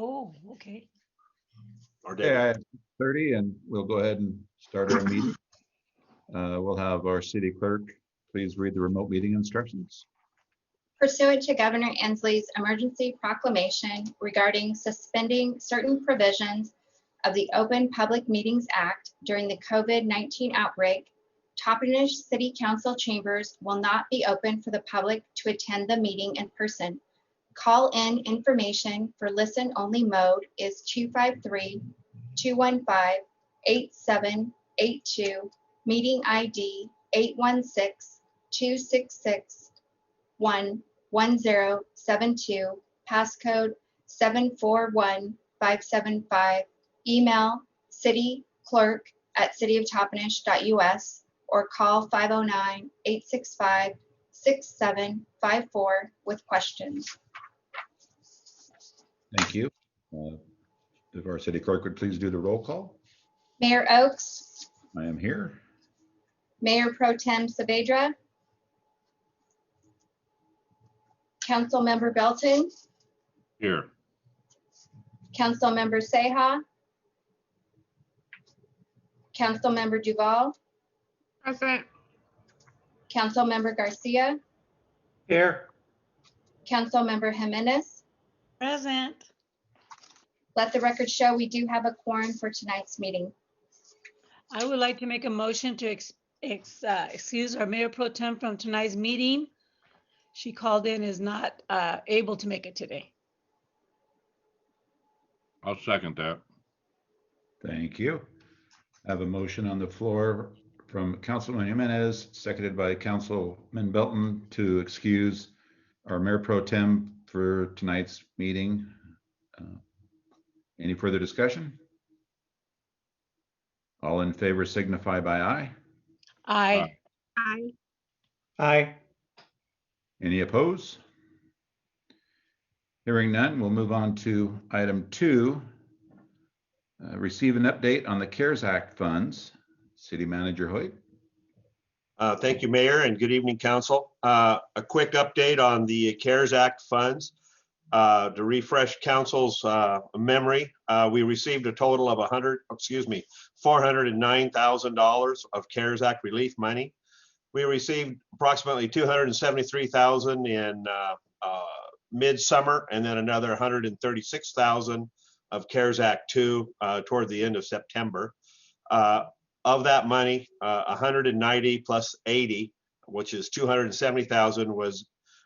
Oh, okay. Okay, at 30, and we'll go ahead and start our meeting. We'll have our city clerk please read the remote meeting instructions. Pursuant to Governor Inslee's emergency proclamation regarding suspending certain provisions of the Open Public Meetings Act during the COVID-19 outbreak, Toppenish City Council chambers will not be open for the public to attend the meeting in person. Call-in information for listen-only mode is 253-215-8782, meeting ID 816-266-1072, passcode 741575, email cityclerk@cityoftoppenish.us, or call 509-865-6754 with questions. Thank you. If our city clerk would please do the roll call. Mayor Oakes, I am here. Mayor Pro Tem Saavedra, Councilmember Belton, Here. Councilmember Seha, Councilmember Duval, Present. Councilmember Garcia, Here. Councilmember Jimenez. Present. Let the record show we do have a quorum for tonight's meeting. I would like to make a motion to excuse our Mayor Pro Tem from tonight's meeting. She called in, is not able to make it today. I'll second that. Thank you. I have a motion on the floor from Councilman Jimenez, seconded by Councilman Belton, to excuse our Mayor Pro Tem for tonight's meeting. Any further discussion? All in favor signify by aye. Aye. Aye. Aye. Any opposed? Hearing none, we'll move on to item 2. Receive an update on the CARES Act funds. City Manager Hoyt. Thank you, Mayor, and good evening, Council. A quick update on the CARES Act funds. To refresh Council's memory, we received a total of $409,000 of CARES Act relief money. We received approximately $273,000 in midsummer, and then another $136,000 of CARES Act 2 toward the end of September. Of that money, 190 plus 80, which is 270,000,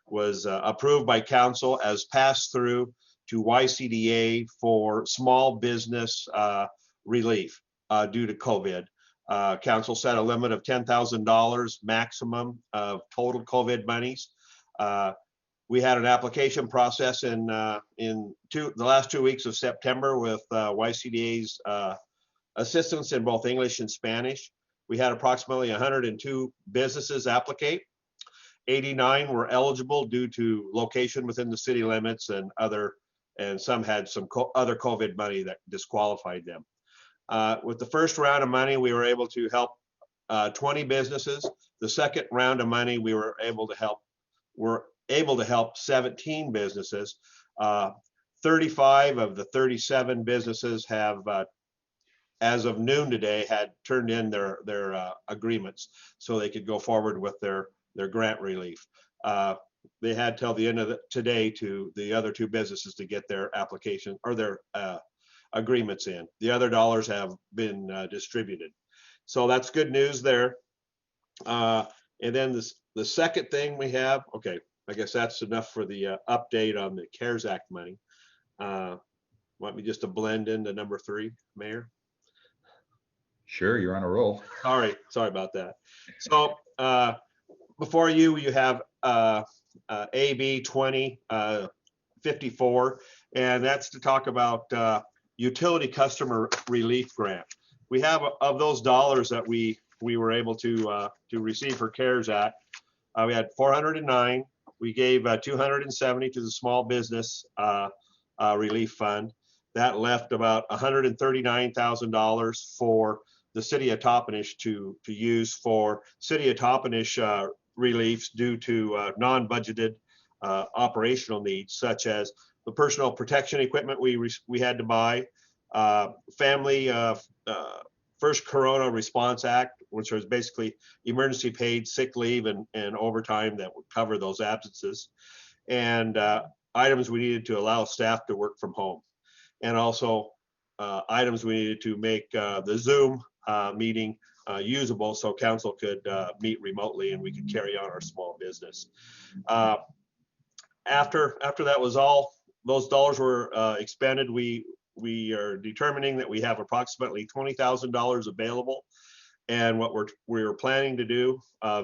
was approved by Council as pass through to YCDA for small business relief due to COVID. Council set a limit of $10,000 maximum of total COVID monies. We had an application process in the last 2 weeks of September with YCDA's assistance in both English and Spanish. We had approximately 102 businesses applicate. 89 were eligible due to location within the city limits, and some had some other COVID money that disqualified them. With the first round of money, we were able to help 20 businesses. The second round of money, we were able to help 17 businesses. 35 of the 37 businesses have, as of noon today, had turned in their agreements so they could go forward with their grant relief. They had till the end of today to the other 2 businesses to get their application or their agreements in. The other dollars have been distributed. So that's good news there. And then the second thing we have, okay, I guess that's enough for the update on the CARES Act money. Want me just to blend into number 3, Mayor? Sure, you're on a roll. All right, sorry about that. So before you have AB 2054, and that's to talk about utility customer relief grant. We have, of those dollars that we were able to receive for CARES Act, we had 409. We gave 270 to the small business relief fund. That left about $139,000 for the city of Toppenish to use for city of Toppenish reliefs due to non-budgeted operational needs, such as the personal protection equipment we had to buy, family first Corona Response Act, which was basically emergency paid sick leave and overtime that would cover those absences, and items we needed to allow staff to work from home, and also items we needed to make the Zoom meeting usable so council could meet remotely and we could carry on our small business. After that was all, those dollars were expended, we are determining that we have approximately $20,000 available. And what we're planning to do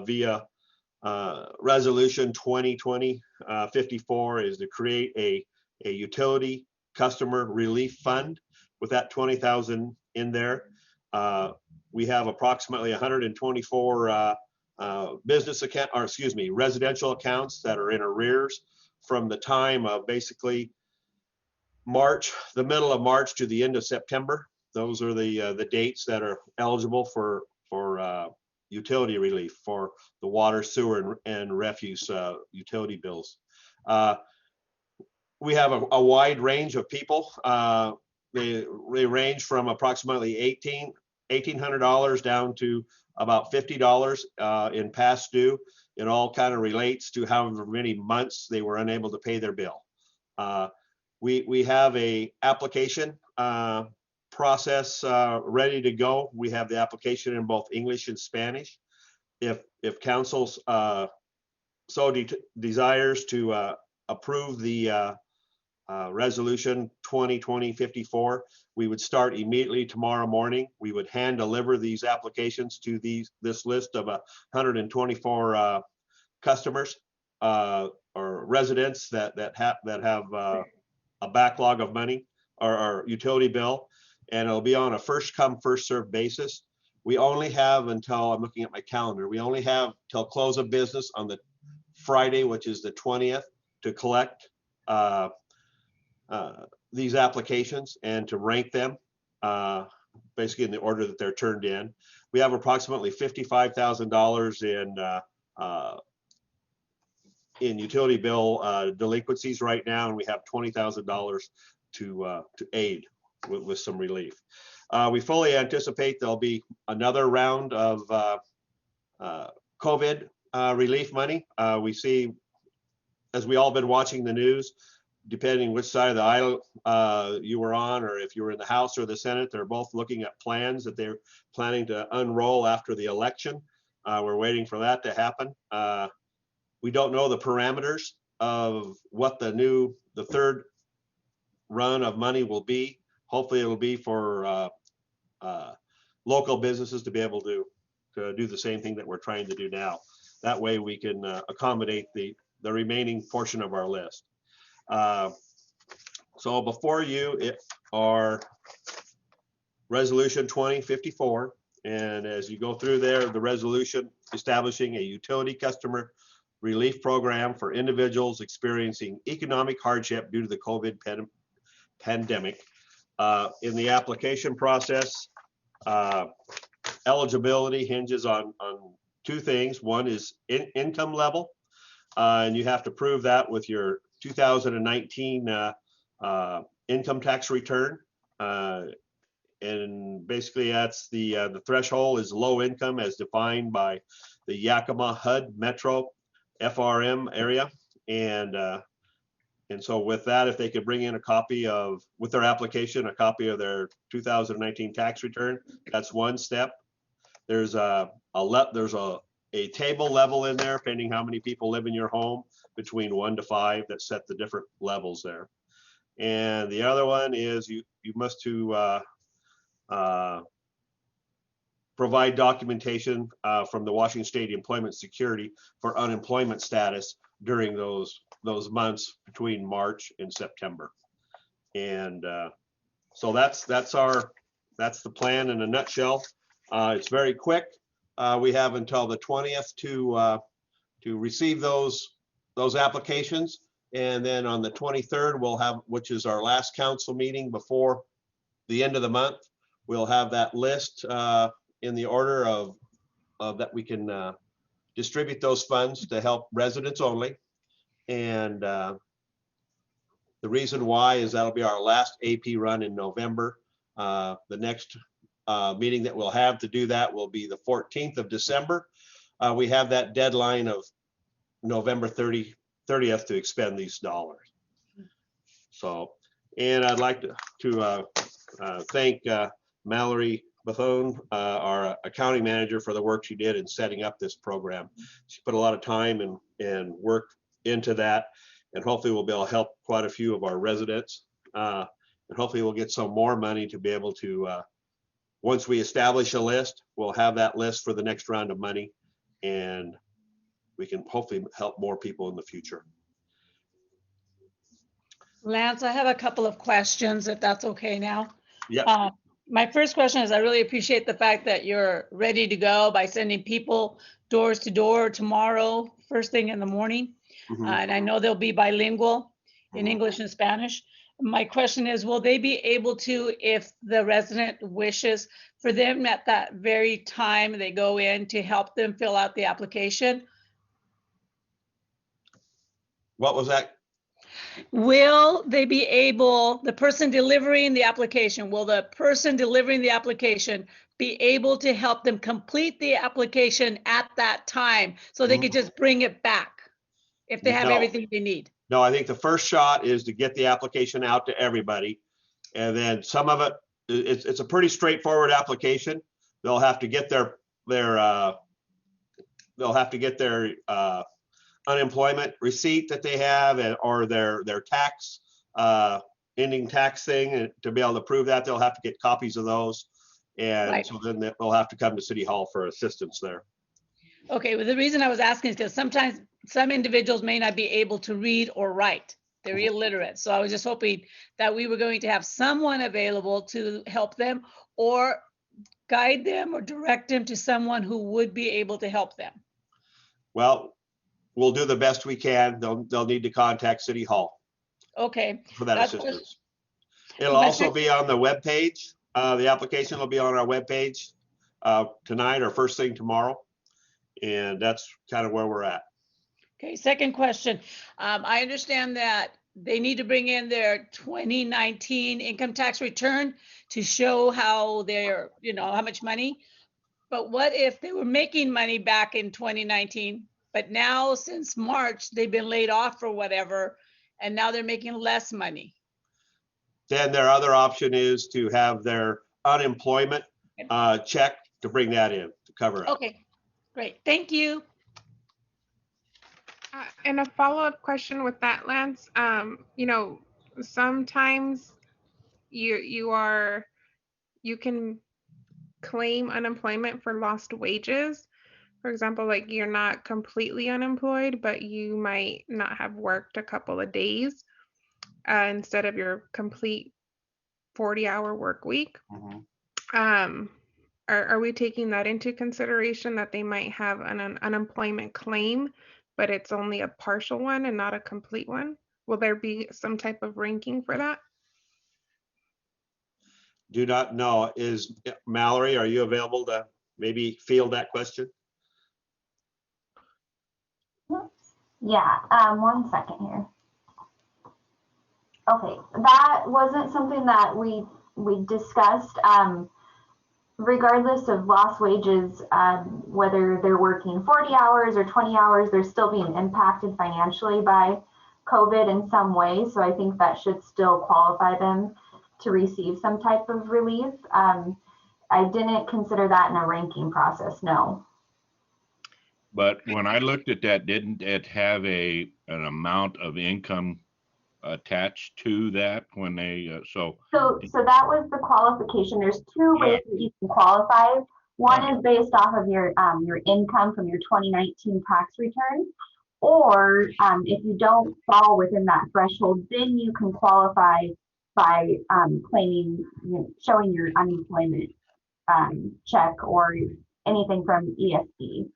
via resolution 2020-54 is to create a utility customer relief fund with that 20,000 in there. We have approximately 124 residential accounts that are in arrears from the time of basically March, the middle of March to the end of September. Those are the dates that are eligible for utility relief for the water, sewer, and refuse utility bills. We have a wide range of people. They range from approximately $1,800 down to about $50 in past due. It all kind of relates to however many months they were unable to pay their bill. We have a application process ready to go. We have the application in both English and Spanish. If council's desires to approve the resolution 2020-54, we would start immediately tomorrow morning. We would hand deliver these applications to this list of 124 customers or residents that have a backlog of money or utility bill, and it'll be on a first come first served basis. We only have until, I'm looking at my calendar, we only have till close of business on the Friday, which is the 20th, to collect these applications and to rank them basically in the order that they're turned in. We have approximately $55,000 in utility bill delinquencies right now, and we have $20,000 to aid with some relief. We fully anticipate there'll be another round of COVID relief money. We see, as we all been watching the news, depending which side of the aisle you were on, or if you were in the House or the Senate, they're both looking at plans that they're planning to unroll after the election. We're waiting for that to happen. We don't know the parameters of what the third run of money will be. Hopefully it'll be for local businesses to be able to do the same thing that we're trying to do now. That way we can accommodate the remaining portion of our list. So before you are resolution 20-54, and as you go through there, the resolution establishing a utility customer relief program for individuals experiencing economic hardship due to the COVID pandemic. In the application process, eligibility hinges on two things. One is income level, and you have to prove that with your 2019 income tax return. And basically that's the threshold is low income as defined by the Yakima HUD Metro FRM area. And so with that, if they could bring in a copy of, with their application, a copy of their 2019 tax return, that's one step. There's a table level in there, depending how many people live in your home, between 1 to 5, that set the different levels there. And the other one is you must provide documentation from the Washington State Employment Security for unemployment status during those months between March and September. And so that's the plan in a nutshell. It's very quick. We have until the 20th to receive those applications, and then on the 23rd we'll have, which is our last council meeting before the end of the month, we'll have that list in the order of that we can distribute those funds to help residents only. And The reason why is that'll be our last AP run in November. The next meeting that we'll have to do that will be the 14th of December. We have that deadline of November 30th to expend these dollars. So, and I'd like to thank Mallory Bethune, our accounting manager, for the work she did in setting up this program. She put a lot of time and work into that, and hopefully we'll be able to help quite a few of our residents. And hopefully we'll get some more money to be able to, once we establish a list, we'll have that list for the next round of money, and we can hopefully help more people in the future. Lance, I have a couple of questions, if that's okay now. Yeah. My first question is, I really appreciate the fact that you're ready to go by sending people doors to door tomorrow, first thing in the morning. And I know they'll be bilingual in English and Spanish. My question is, will they be able to, if the resident wishes, for them at that very time they go in to help them fill out the application? What was that? Will they be able, the person delivering the application, will the person delivering the application be able to help them complete the application at that time so they could just bring it back if they have No. everything they need? No, I think the first shot is to get the application out to everybody. And then some of it, it's a pretty straightforward application. They'll have to get their unemployment receipt that they have, or their tax ending tax thing, and to be able to prove that, they'll have to get copies of those. And Right. so then they'll have to come to City Hall for assistance there. Okay, well, the reason I was asking is because sometimes some individuals may not be able to read or write. They're illiterate. So I was just hoping that we were going to have someone available to help them or guide them or direct them to someone who would be able to help them. Well, we'll do the best we can. They'll need to contact City Hall Okay. for that That's assistance. It'll my also sec- be on the webpage. The application will be on our webpage tonight or first thing tomorrow. And that's kind of where we're at. Okay, second question. I understand that they need to bring in their 2019 income tax return to show how they're, how much money. But what if they were making money back in 2019, but now since March, they've been laid off or whatever, and now they're making less money? Then their other option is to have their unemployment check to bring that in to cover it. Okay, great. Thank you. And a follow-up question with that, Lance, sometimes you can claim unemployment for lost wages. For example, like you're not completely unemployed, but you might not have worked a couple of days instead of your complete 40-hour work week. Are we taking that into consideration, that they might have an unemployment claim, but it's only a partial one and not a complete one? Will there be some type of ranking for that? Do not know. Mallory, are you available to maybe field that question? Yeah, 1 second here. Okay, that wasn't something that we discussed. Regardless of lost wages, whether they're working 40 hours or 20 hours, they're still being impacted financially by COVID in some way. So I think that should still qualify them to receive some type of relief. I didn't consider that in a ranking process, no. But when I looked at that, didn't it have an amount of income attached to that when they so that was the qualification. There's two ways that you can qualify. One is based off of your income from your 2019 tax return, or if you don't fall within that threshold, then you can qualify by claiming, showing your unemployment check or anything from ESD.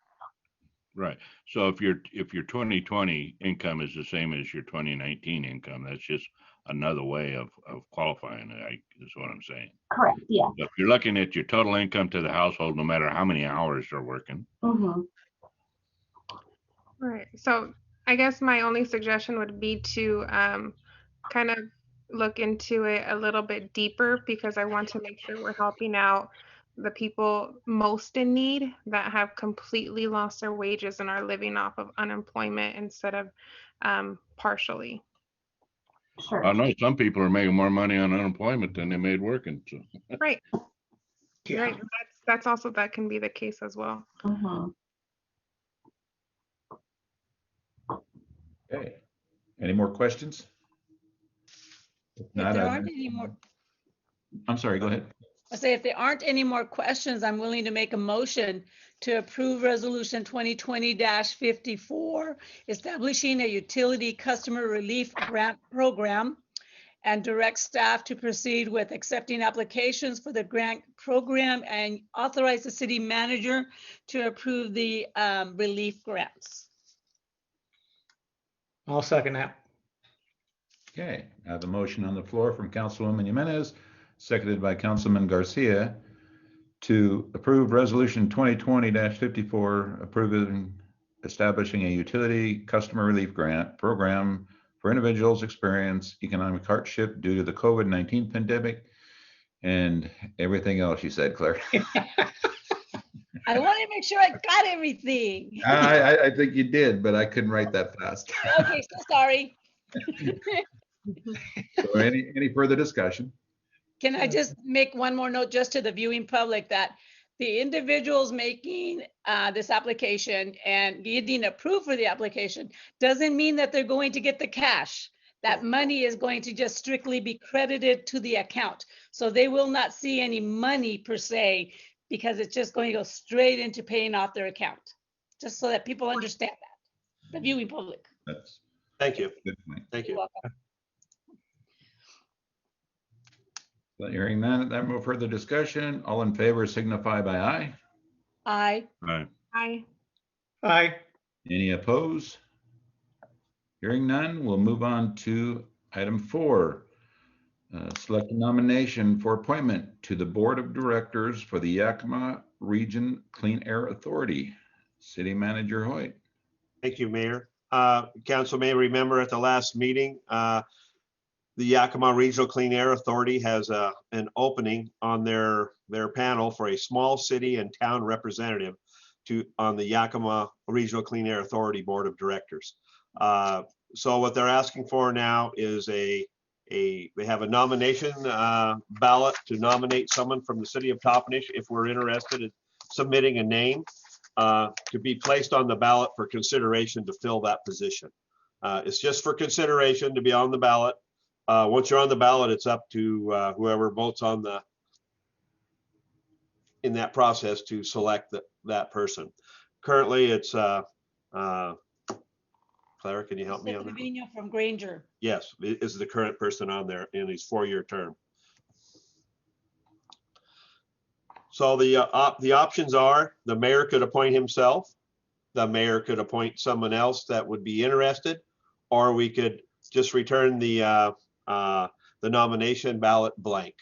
right. So if your 2020 income is the same as your 2019 income, that's just another way of qualifying it, is what I'm saying. Correct, yeah. So if you're looking at your total income to the household, no matter how many hours they're working. Mm-hmm. Right. So I guess my only suggestion would be to kind of look into it a little bit deeper because I want to make sure we're helping out the people most in need that have completely lost their wages and are living off of unemployment instead of partially. Sure. I know some people are making more money on unemployment than they made working. So. Right. Yeah. Right. That's also, that can be the case as well. Mhm. Okay. Any more questions? If If not, there aren't any more, I'm sorry, go ahead. I say if there aren't any more questions, I'm willing to make a motion to approve Resolution 2020-54, establishing a utility customer relief grant program, and direct staff to proceed with accepting applications for the grant program and authorize the city manager to approve the relief grants. I'll second that. Okay, I have a motion on the floor from Councilwoman Jimenez, seconded by Councilman Garcia, to approve Resolution 2020-54, approving establishing a utility customer relief grant program for individuals experience economic hardship due to the COVID-19 pandemic and everything else you said, Claire. I want to make sure I got everything. I think you did, but I couldn't write that fast. Okay, so sorry. So any further discussion? Can I just make one more note just to the viewing public that the individuals making this application and getting approved for the application doesn't mean that they're going to get the cash. That money is going to just strictly be credited to the account. So they will not see any money per se, because it's just going to go straight into paying off their account. Just so that people understand that, the viewing public. That's Thank you. a good point. Thank You're you. welcome. So hearing none, no further discussion. All in favor signify by aye. Aye. Right. Aye. Aye. Any opposed? Hearing none, we'll move on to item 4. Select a nomination for appointment to the Board of Directors for the Yakima Region Clean Air Authority. City Manager Hoyt. Thank you, Mayor. Council may remember at the last meeting, the Yakima Regional Clean Air Authority has an opening on their panel for a small city and town representative on the Yakima Regional Clean Air Authority Board of Directors. So what they're asking for now is they have a nomination ballot to nominate someone from the city of Toppenish if we're interested in submitting a name to be placed on the ballot for consideration to fill that position. It's just for consideration to be on the ballot. Once you're on the ballot, it's up to whoever votes in that process to select that person. Currently, it's Clara, can you help me on that? Trevino from Granger. Yes, is the current person on there in his 4-year term. So the options are the mayor could appoint himself, the mayor could appoint someone else that would be interested, or we could just return the nomination ballot blank.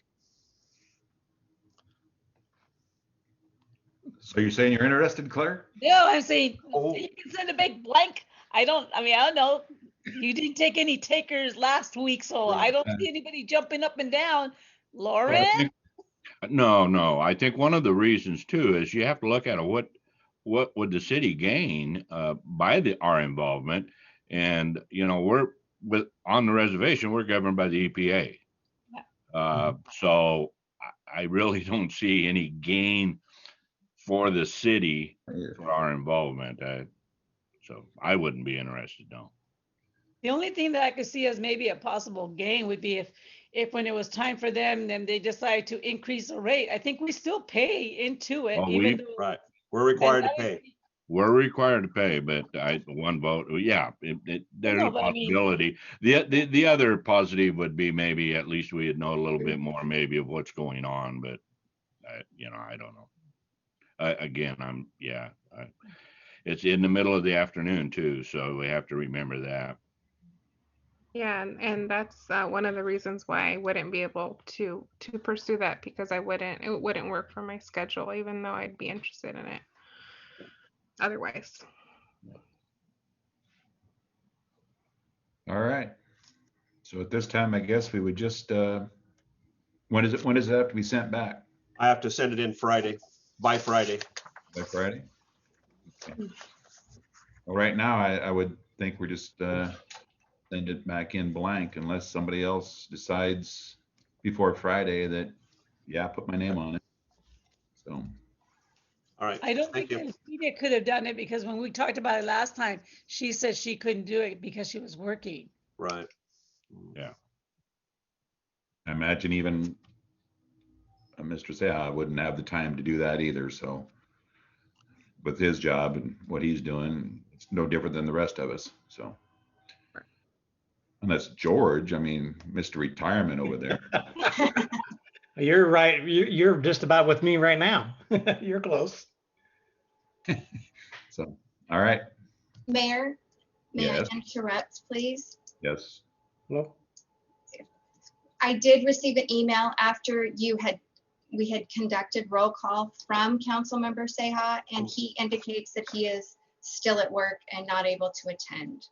So you're saying you're interested, Claire? No, I'm saying Oh. you can send a big blank. I don't know. You didn't take any takers last week, so I don't see anybody jumping up and down. Lauren? No. I think one of the reasons too is you have to look at what would the city gain by our involvement, and we're on the reservation. We're governed by the EPA, so I really don't see any gain for the city for our involvement. So I wouldn't be interested, no. The only thing that I could see as maybe a possible gain would be if when it was time for them, then they decide to increase the rate. I think we still pay into it, Well, even though. Right, we're required to pay. We're required to pay, but one vote, yeah, there's No, a but I mean- possibility. The other positive would be maybe at least we'd know a little bit more maybe of what's going on, but I don't know. Again, it's in the middle of the afternoon too, so we have to remember that. Yeah, and that's one of the reasons why I wouldn't be able to pursue that, because it wouldn't work for my schedule, even though I'd be interested in it otherwise. All right. So at this time, I guess we would just, when does it have to be sent back? I have to send it in Friday, by Friday. By Friday? Okay. Well, right now, I would think we're just send it back in blank unless somebody else decides before Friday that, yeah, put my name on it. So, All right, I don't think thank you. that Anita could have done it because when we talked about it last time, she said she couldn't do it because she was working. Right. I imagine even Mr. Seha wouldn't have the time to do that either, so with his job and what he's doing, it's no different than the rest of us, so. Unless George, I mean, Mr. Retirement over there. You're right. You're just about with me right now. You're close. So, all right, Mayor, may I Yes. interrupt, please? yes. Well, I did receive an email after we had conducted roll call from Councilmember Seha, and he indicates that he is still at work and not able to attend.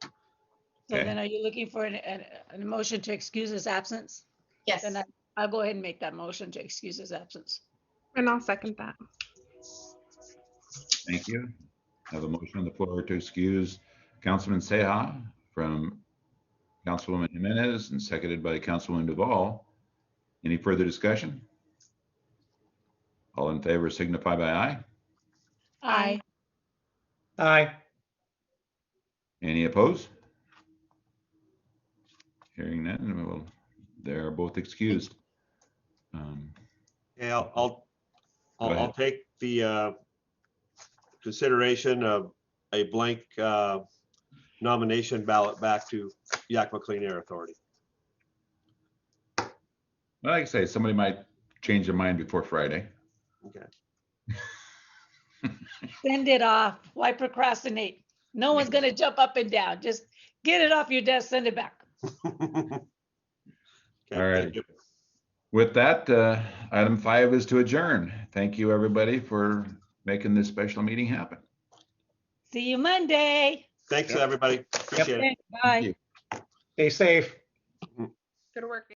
So Okay. then are you looking for an motion to excuse his absence? Yes, Then I'll go ahead and make that motion to excuse his absence. And I'll second that. Thank you. I have a motion on the floor to excuse Councilman Seha from Councilwoman Jimenez and seconded by Councilwoman Duvall. Any further discussion? All in favor signify by aye. Aye. aye. Any opposed? Hearing none, they're both excused. Yeah, Go ahead. I'll take the consideration of a blank nomination ballot back to Yakima Clean Air Authority. Well, like I say, somebody might change their mind before Friday. Okay. Send it off. Why procrastinate? No one's gonna jump up and down. Just get it off your desk, send it back. Okay, All right. thank you. With that, item 5 is to adjourn. Thank you, everybody, for making this special meeting happen. See you Monday. Thanks, everybody. Appreciate it. Bye. Thank you. Stay safe. Good work.